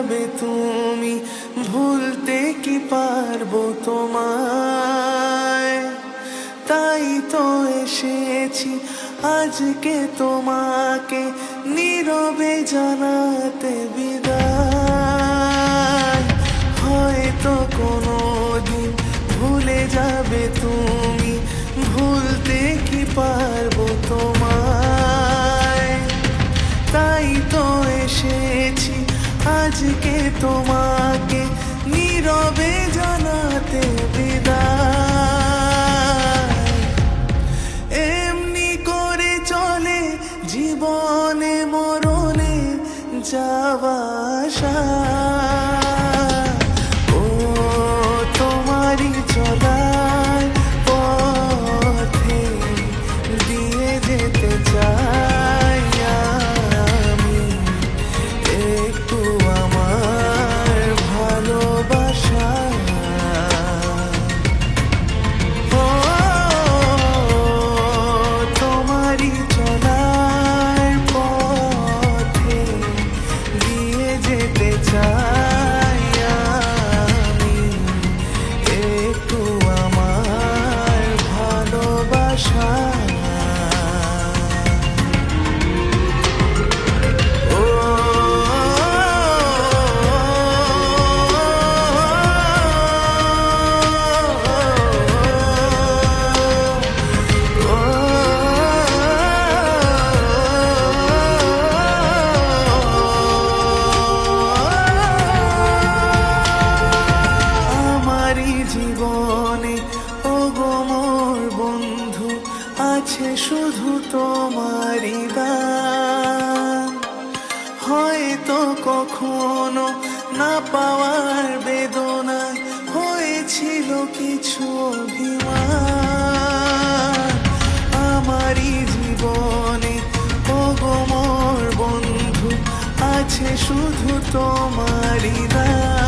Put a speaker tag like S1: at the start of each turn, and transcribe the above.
S1: যাবে তুমি, ভুলতে কি পারবো তোমায়। তাই তো এসেছি আজকে তোমাকে নীরবে জানাতে বিদায়। হয়তো কোনোদিন ভুলে যাবে তুমি, ভুলতে কি পারবো তোমায়। তাই তো এসেছি আজকে তোমাকে নীরবে জানাতে বিদায়। এমনি করে চলে জীবনে মরণে যাওয়া আসা। ও তোমারই চলার পথে দিয়ে যেতে চাই আমি একটু আমার ভালোবাসা। ও তোমারই চলার পথে দিয়ে যেতে চাই আমি একটু আমার ভালোবাসা। আমারই জীবনে ওগো মোর বন্ধু আছে শুধু তোমারই গান। হয়তো কখনো না পাওয়ার বেদনায় হয়েছিল কিছু অভিমান। আমারই জীবনে ওগো মোর বন্ধু আছে শুধু তোমারই গান।